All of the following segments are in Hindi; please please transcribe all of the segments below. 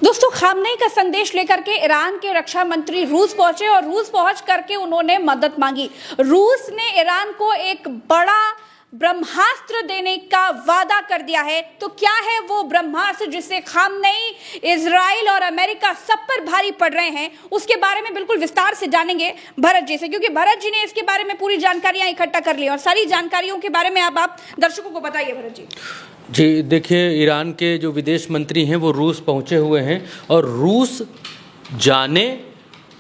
दोस्तों, खामनेई का संदेश लेकर के ईरान के रक्षा मंत्री रूस पहुंचे और रूस पहुंच करके उन्होंने मदद मांगी। रूस ने ईरान को एक बड़ा ब्रह्मास्त्र देने का वादा कर दिया है। तो क्या है वो ब्रह्मास्त्र जिससे खामनेई, इजराइल और अमेरिका सब पर भारी पड़ रहे हैं, उसके बारे में बिल्कुल विस्तार से जानेंगे भरत जी से, क्योंकि भरत जी ने इसके बारे में पूरी जानकारियां इकट्ठा कर ली और सारी जानकारियों के बारे में अब आप दर्शकों को बताइए भरत जी। जी देखिए, ईरान के जो विदेश मंत्री हैं वो रूस पहुंचे हुए हैं और रूस जाने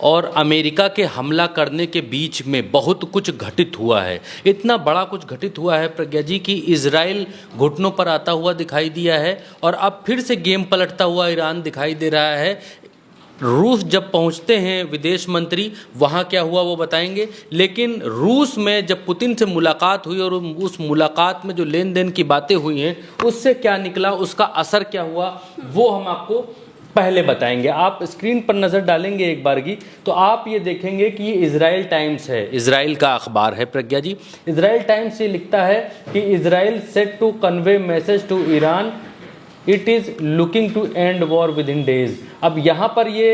और अमेरिका के हमला करने के बीच में बहुत कुछ घटित हुआ है। इतना बड़ा कुछ घटित हुआ है प्रज्ञा जी कि इजराइल घुटनों पर आता हुआ दिखाई दिया है और अब फिर से गेम पलटता हुआ ईरान दिखाई दे रहा है। रूस जब पहुंचते हैं विदेश मंत्री, वहाँ क्या हुआ वो बताएंगे, लेकिन रूस में जब पुतिन से मुलाकात हुई और उस मुलाकात में जो लेन देन की बातें हुई हैं उससे क्या निकला, उसका असर क्या हुआ, वो हम आपको पहले बताएंगे। आप स्क्रीन पर नज़र डालेंगे एक बार की तो आप ये देखेंगे कि ये इजराइल टाइम्स है, इजराइल का अखबार है प्रज्ञा जी। इजराइल टाइम्स ये लिखता है कि Israel set to convey message to Iran, it is looking to end war within days. अब यहाँ पर ये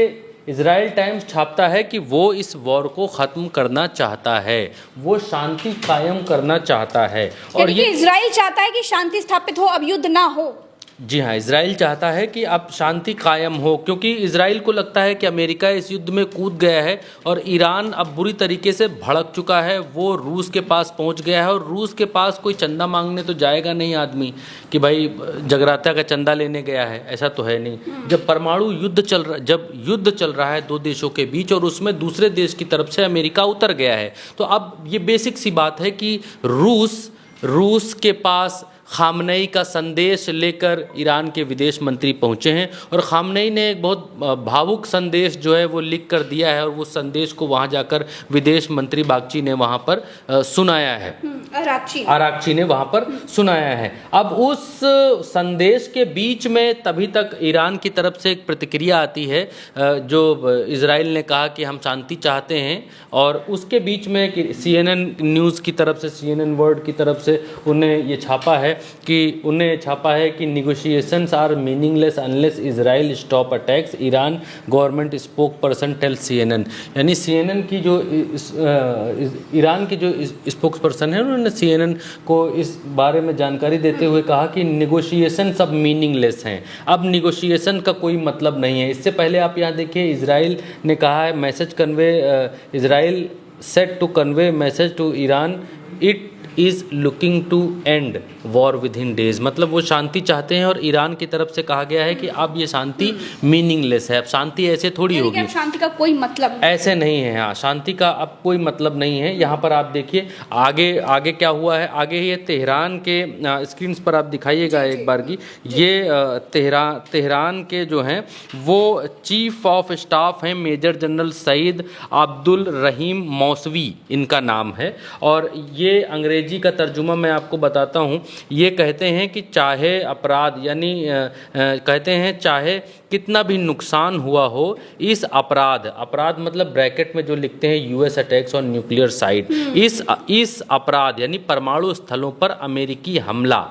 इजराइल टाइम्स छापता है कि वो इस वॉर को ख़त्म करना चाहता है, वो शांति कायम करना चाहता है। और ये इजराइल चाहता है कि शांति स्थापित हो, अब युद्ध ना हो। जी हाँ, इजराइल चाहता है कि अब शांति कायम हो, क्योंकि इजराइल को लगता है कि अमेरिका इस युद्ध में कूद गया है और ईरान अब बुरी तरीके से भड़क चुका है। वो रूस के पास पहुंच गया है और रूस के पास कोई चंदा मांगने तो जाएगा नहीं आदमी कि भाई जगराता का चंदा लेने गया है, ऐसा तो है नहीं। जब परमाणु युद्ध जब युद्ध चल रहा है दो देशों के बीच और उसमें दूसरे देश की तरफ से अमेरिका उतर गया है, तो अब ये बेसिक सी बात है कि रूस के पास खामनेई का संदेश लेकर ईरान के विदेश मंत्री पहुंचे हैं और खामनेई ने एक बहुत भावुक संदेश जो है वो लिख कर दिया है और वो संदेश को वहां जाकर विदेश मंत्री बागची ने वहां पर सुनाया है। आरागची ने वहां पर सुनाया है। अब उस संदेश के बीच में तभी तक ईरान की तरफ से एक प्रतिक्रिया आती है, जो इजराइल ने कहा कि हम शांति चाहते हैं, और उसके बीच में CNN न्यूज़ की तरफ से, CNN वर्ल्ड की तरफ से उन्हें ये छापा है कि negotiations are meaningless unless Israel stop attacks, Iran government spoke person tell CNN। यानी CNN की जो ईरान की जो स्पोक्स पर्सन है उन्होंने CNN को इस बारे में जानकारी देते हुए कहा कि निगोशिएशन सब मीनिंगलेस हैं, अब निगोशिएशन का कोई मतलब नहीं है। इससे पहले आप यहाँ देखिए, इजराइल ने कहा है Israel set to convey message to Iran, it is looking to end war within days. मतलब वो शांति चाहते हैं और ईरान की तरफ से कहा गया है कि अब ये शांति मीनिंगलेस है, अब शांति ऐसे थोड़ी होगी, शांति का कोई मतलब नहीं, ऐसे नहीं है। हाँ, शांति का अब कोई मतलब नहीं है। यहाँ पर आप देखिए आगे क्या हुआ है। आगे ये तेहरान के स्क्रीन पर आप दिखाइएगा एक बार की, ये तेहरान के जो हैं वो चीफ ऑफ स्टाफ हैं मेजर जनरल सईद अब्दुल रहीम मौसवी, इनका नाम है। और ये अंग्रेजी का तर्जुमा मैं आपको बताता हूँ। ये कहते हैं कि चाहे अपराध, यानी कहते हैं चाहे कितना भी नुकसान हुआ हो, इस अपराध मतलब ब्रैकेट में जो लिखते हैं US attacks on nuclear site, इस अपराध यानी परमाणु स्थलों पर अमेरिकी हमला,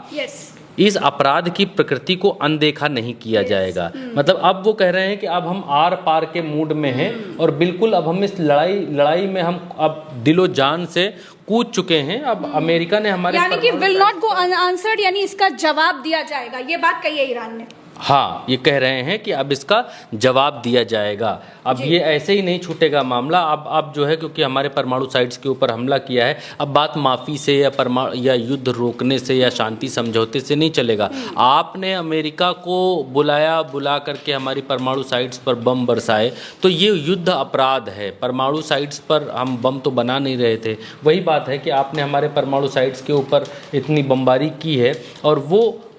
इस अपराध की प्रकृति को अनदेखा नहीं किया जाएगा। मतलब अब वो कह रहे हैं कि अब हम आर पार के मूड में हैं और बिल्कुल अब हम इस लड़ाई में हम अब दिलो जान से कूद चुके हैं। अब अमेरिका ने हमारे, यानी कि विल नॉट गो अनआंसर्ड, यानी इसका जवाब दिया जाएगा, ये बात कही है ईरान ने। हाँ, ये कह रहे हैं कि अब इसका जवाब दिया जाएगा। अब ये ऐसे ही नहीं छूटेगा मामला। अब जो है, क्योंकि हमारे परमाणु साइट्स के ऊपर हमला किया है, अब बात माफ़ी से या युद्ध रोकने से या शांति समझौते से नहीं चलेगा। आपने अमेरिका को बुला करके हमारी परमाणु साइट्स पर बम बरसाए, तो ये युद्ध अपराध है। परमाणु साइट्स पर हम बम तो बना नहीं रहे थे, वही बात है कि आपने हमारे परमाणु साइट्स के ऊपर इतनी बमबारी की है और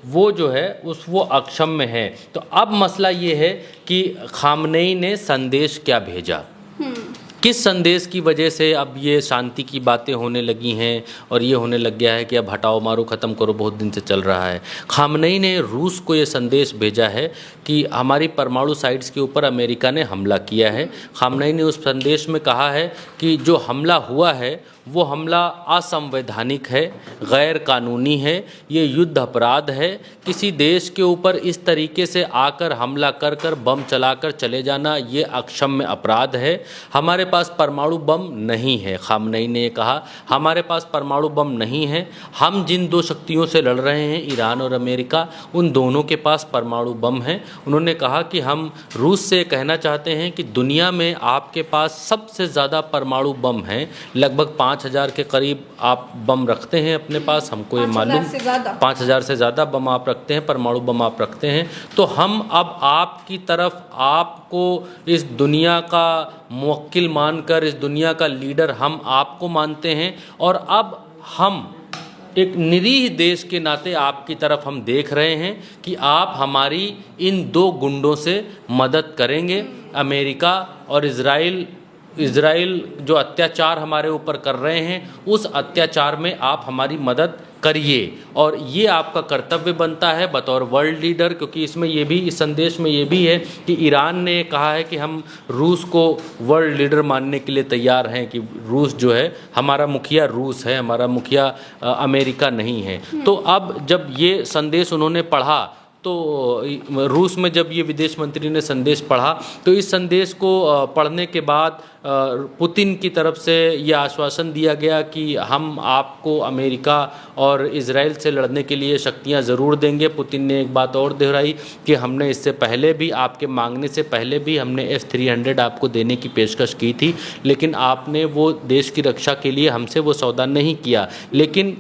वो जो है वो अक्षम्य है। तो अब मसला ये है कि खामनेई ने संदेश क्या भेजा, किस संदेश की वजह से अब ये शांति की बातें होने लगी हैं और ये होने लग गया है कि अब हटाओ मारो ख़त्म करो बहुत दिन से चल रहा है। खामनेई ने रूस को ये संदेश भेजा है कि हमारी परमाणु साइट्स के ऊपर अमेरिका ने हमला किया है। खामनेई ने उस संदेश में कहा है कि जो हमला हुआ है वो हमला असंवैधानिक है, गैर कानूनी है, ये युद्ध अपराध है। किसी देश के ऊपर इस तरीके से आकर हमला कर कर बम चलाकर चले जाना ये अक्षम्य अपराध है। हमारे पास परमाणु बम नहीं है, खामनेई ने कहा, हमारे पास परमाणु बम नहीं है। हम जिन दो शक्तियों से लड़ रहे हैं, ईरान और अमेरिका, उन दोनों के पास परमाणु बम हैं। उन्होंने कहा कि हम रूस से कहना चाहते हैं कि दुनिया में आपके पास सबसे ज़्यादा परमाणु बम हैं, लगभग 5,000 के करीब आप बम रखते हैं अपने पास, हमको ये मालूम, 5,000 से ज़्यादा बम आप रखते हैं, परमाणु बम आप रखते हैं। तो हम अब आपकी तरफ, आपको इस दुनिया का मुवक्किल मानकर, इस दुनिया का लीडर हम आपको मानते हैं और अब हम एक निरीह देश के नाते आपकी तरफ हम देख रहे हैं कि आप हमारी इन दो गुंडों से मदद करेंगे। अमेरिका और इज़राइल जो अत्याचार हमारे ऊपर कर रहे हैं, उस अत्याचार में आप हमारी मदद करिए और ये आपका कर्तव्य बनता है बतौर वर्ल्ड लीडर, क्योंकि इसमें ये भी, इस संदेश में ये भी है कि ईरान ने कहा है कि हम रूस को वर्ल्ड लीडर मानने के लिए तैयार हैं, कि रूस जो है, हमारा मुखिया रूस है, हमारा मुखिया अमेरिका नहीं है। तो अब जब ये संदेश उन्होंने पढ़ा, तो रूस में जब ये विदेश मंत्री ने संदेश पढ़ा, तो इस संदेश को पढ़ने के बाद पुतिन की तरफ से ये आश्वासन दिया गया कि हम आपको अमेरिका और इज़राइल से लड़ने के लिए शक्तियां ज़रूर देंगे। पुतिन ने एक बात और दोहराई कि हमने इससे पहले भी, आपके मांगने से पहले भी हमने F-300 आपको देने की पेशकश की थी, लेकिन आपने वो देश की रक्षा के लिए हमसे वो सौदा नहीं किया। लेकिन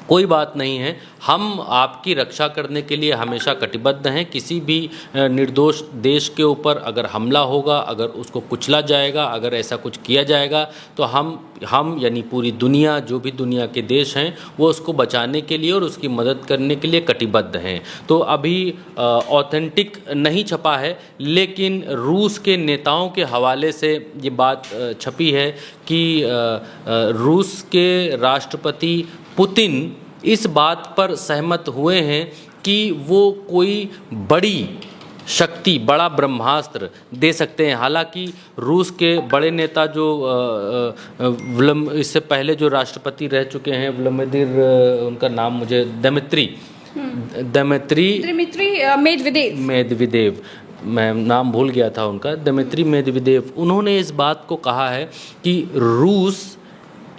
कोई बात नहीं है, हम आपकी रक्षा करने के लिए हमेशा कटिबद्ध हैं। किसी भी निर्दोष देश के ऊपर अगर हमला होगा, अगर उसको कुचला जाएगा, अगर ऐसा कुछ किया जाएगा, तो हम यानी पूरी दुनिया, जो भी दुनिया के देश हैं, वो उसको बचाने के लिए और उसकी मदद करने के लिए कटिबद्ध हैं। तो अभी ऑथेंटिक नहीं छपा है, लेकिन रूस के नेताओं के हवाले से ये बात छपी है कि रूस के राष्ट्रपति पुतिन इस बात पर सहमत हुए हैं कि वो कोई बड़ी शक्ति, बड़ा ब्रह्मास्त्र दे सकते हैं। हालांकि रूस के बड़े नेता जो इससे पहले जो राष्ट्रपति रह चुके हैं, व्लादिमीर, उनका नाम मुझे, दिमित्री मेदवेदेव, मैं नाम भूल गया था उनका, दिमित्री मेदवेदेव, उन्होंने इस बात को कहा है कि रूस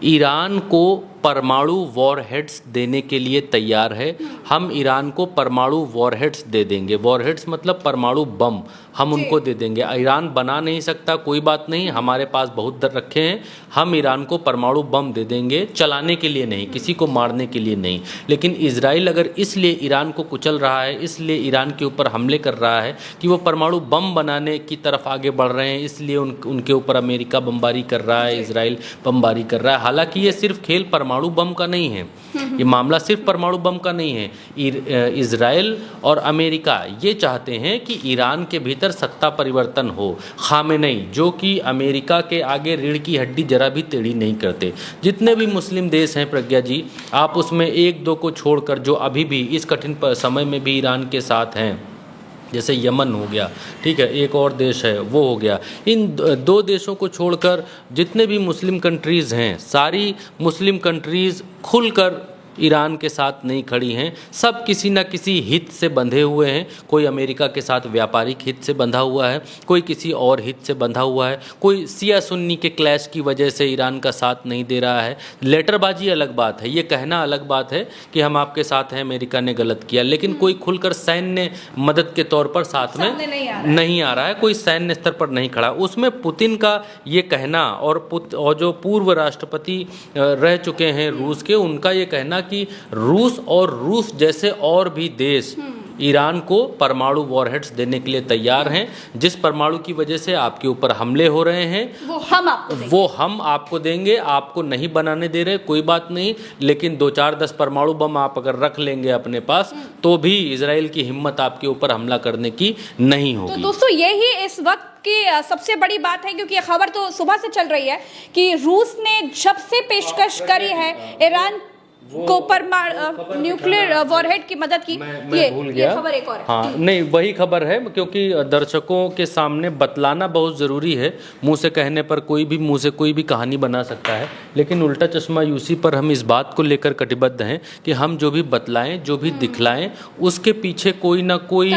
ईरान को परमाणु वॉरहेड्स देने के लिए तैयार है। हम ईरान को परमाणु वॉरहेड्स दे देंगे। वॉरहेड्स मतलब परमाणु बम, हम उनको दे देंगे। ईरान बना नहीं सकता, कोई बात नहीं, हमारे पास बहुत रखे हैं, हम ईरान को परमाणु बम दे देंगे, चलाने के लिए नहीं, किसी को मारने के लिए नहीं। लेकिन इजराइल अगर इसलिए ईरान को कुचल रहा है, इसलिए ईरान के ऊपर हमले कर रहा है कि वो परमाणु बम बनाने की तरफ आगे बढ़ रहे हैं, इसलिए उनके ऊपर अमेरिका बमबारी कर रहा है, इजराइल बमबारी कर रहा है। हालांकि ये सिर्फ खेल परमाणु बम का नहीं है, ये मामला सिर्फ परमाणु बम का नहीं है। इजराइल और अमेरिका ये चाहते हैं कि ईरान के भीतर सत्ता परिवर्तन हो। खामेनेई, जो कि अमेरिका के आगे रीढ़ की हड्डी जरा भी टेढ़ी नहीं करते। जितने भी मुस्लिम देश हैं प्रज्ञा जी, आप उसमें एक दो को छोड़कर जो अभी भी इस कठिन समय में भी ईरान के साथ हैं, जैसे यमन हो गया, ठीक है, एक और देश है वो हो गया, इन दो देशों को छोड़कर जितने भी मुस्लिम कंट्रीज़ हैं, सारी मुस्लिम कंट्रीज़ खुलकर ईरान के साथ नहीं खड़ी हैं। सब किसी न किसी हित से बंधे हुए हैं। कोई अमेरिका के साथ व्यापारिक हित से बंधा हुआ है, कोई किसी और हित से बंधा हुआ है, कोई शिया सुन्नी के क्लैश की वजह से ईरान का साथ नहीं दे रहा है। लेटरबाजी अलग बात है, ये कहना अलग बात है कि हम आपके साथ हैं, अमेरिका ने गलत किया, लेकिन कोई खुलकर सैन्य मदद के तौर पर साथ में नहीं आ रहा है, कोई सैन्य स्तर पर नहीं खड़ा। उसमें पुतिन का ये कहना और जो पूर्व राष्ट्रपति रह चुके हैं रूस के, उनका ये कहना कि रूस और रूस जैसे और भी देश ईरान को परमाणु वॉरहेड्स देने के लिए तैयार हैं। जिस परमाणु की वजह से आपके ऊपर हमले हो रहे हैं वो हम आपको देंगे। आपको नहीं बनाने दे रहे, कोई बात नहीं, लेकिन 2-4-10 परमाणु बम आप अगर रख लेंगे अपने पास तो भी इजराइल की हिम्मत आपके ऊपर हमला करने की नहीं होगी। तो दोस्तों यही इस वक्त की सबसे बड़ी बात है, क्योंकि ये खबर तो सुबह से चल रही है कि रूस ने जब से पेशकश करी है ईरान को न्यूक्लियर वॉरहेड की मदद की, मैं भूल गया। ये खबर एक और है। हाँ नहीं, वही खबर है, क्योंकि दर्शकों के सामने बतलाना बहुत ज़रूरी है। मुंह से कहने पर कोई भी मुंह से कोई भी कहानी बना सकता है, लेकिन उल्टा चश्मा यूसी पर हम इस बात को लेकर कटिबद्ध हैं कि हम जो भी बतलाएं, जो भी दिखलाएं, उसके पीछे कोई ना कोई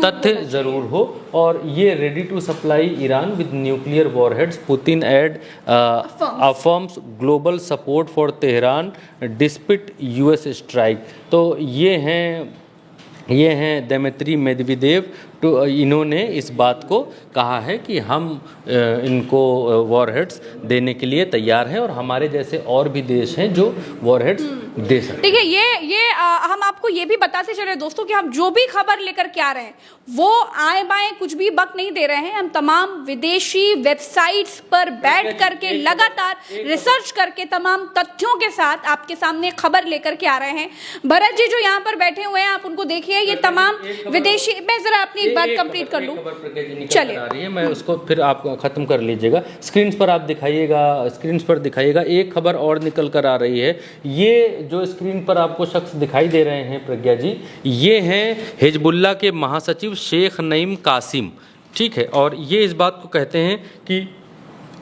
तथ्य ज़रूर हो। और ये ready to supply Iran with nuclear warheads, Putin reaffirms global support for Tehran despite US strike. तो ये हैं दिमित्री मेदवेदेव। तो इन्होंने इस बात को कहा है कि हम इनको वॉरहेड्स देने के लिए तैयार हैं, और हमारे जैसे और भी देश हैं जो वॉरहेड्स दे सकते हैं। देखिए ये हम आपको ये भी बताते चले दोस्तों कि हम जो भी खबर लेकर के आ रहे हैं वो आए बाएं कुछ भी बक नहीं दे रहे हैं। हम तमाम विदेशी वेबसाइट्स पर बैठ करके लगातार रिसर्च करके तमाम तथ्यों के साथ आपके सामने खबर लेकर के आ रहे हैं। भरत जी जो यहाँ पर बैठे हुए हैं, आप उनको देखिए, ये तमाम विदेशी, मैं जरा अपनी बात कंप्लीट कर लूं, चलिए मैं उसको फिर आप खत्म कर लीजिएगा। स्क्रीन पर आप दिखाइएगा। एक खबर और निकल कर आ रही है। ये जो स्क्रीन पर आपको शख्स दिखाई दे रहे हैं प्रज्ञा जी, ये हैं हिजबुल्लाह के महासचिव शेख नईम कासिम, ठीक है। और ये इस बात को कहते हैं कि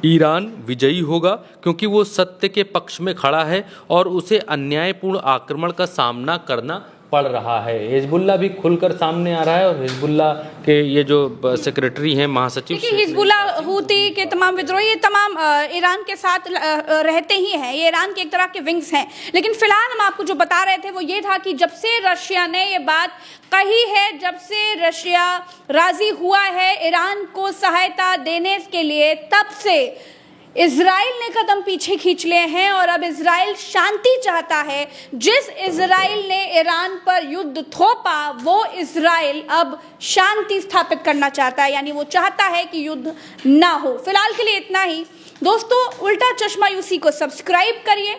ईरान विजयी होगा क्योंकि वो सत्य के पक्ष में खड़ा है और उसे अन्यायपूर्ण आक्रमण का सामना करना पड़ रहा है। हिजबुल्लाह भी खुलकर सामने आ रहा है, और हिजबुल्लाह के ये जो सेक्रेटरी हैं, महासचिव, हिजबुल्लाह हूती के तमाम विद्रोही, ये तमाम ईरान के साथ रहते ही हैं। ये ईरान के एक तरह के विंग्स हैं। लेकिन फिलहाल हम आपको जो बता रहे थे वो ये था कि जब से रशिया ने ये बात कही है, जब से रशिया राजी हुआ है ईरान को सहायता देने के लिए, तब से इजराइल ने कदम पीछे खींच लिए हैं और अब इजराइल शांति चाहता है। जिस इजराइल ने ईरान पर युद्ध थोपा वो इजराइल अब शांति स्थापित करना चाहता है, यानी वो चाहता है कि युद्ध ना हो। फिलहाल के लिए इतना ही दोस्तों। उल्टा चश्मा यूसी को सब्सक्राइब करिए,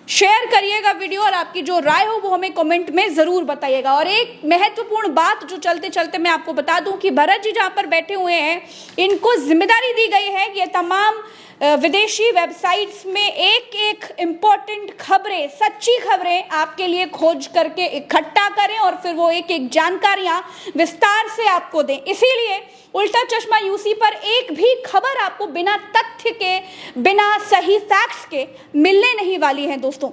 शेयर करिएगा वीडियो, और आपकी जो राय हो वो हमें कमेंट में ज़रूर बताइएगा। और एक महत्वपूर्ण बात जो चलते चलते मैं आपको बता दूं कि भरत जी जहाँ पर बैठे हुए हैं, इनको जिम्मेदारी दी गई है कि ये तमाम विदेशी वेबसाइट्स में एक एक इम्पोर्टेंट खबरें, सच्ची खबरें आपके लिए खोज करके इकट्ठा करें और फिर वो एक एक जानकारियां विस्तार से आपको दें। इसीलिए उल्टा चश्मा यूसी पर एक भी खबर आपको बिना तथ्य के, बिना सही फैक्ट्स के मिलने नहीं वाली है दोस्तों।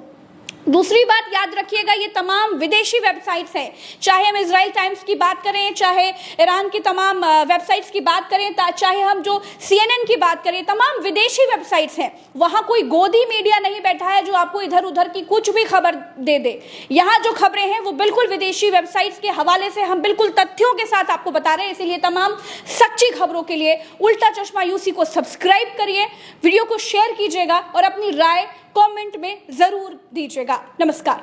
दूसरी बात याद रखिएगा, ये तमाम विदेशी वेबसाइट्स हैं, चाहे हम इजराइल टाइम्स की बात करें, चाहे ईरान की तमाम वेबसाइट्स की बात करें, चाहे हम जो CNN की बात करें, तमाम विदेशी वेबसाइट्स हैं। वहाँ कोई गोदी मीडिया नहीं बैठा है जो आपको इधर उधर की कुछ भी खबर दे दे। यहाँ जो खबरें हैं वो बिल्कुल विदेशी वेबसाइट्स के हवाले से हम बिल्कुल तथ्यों के साथ आपको बता रहे हैं। इसीलिए तमाम सच्ची खबरों के लिए उल्टा चश्मा यूसी को सब्सक्राइब करिए, वीडियो को शेयर कीजिएगा और अपनी राय कमेंट में जरूर दीजिएगा। नमस्कार।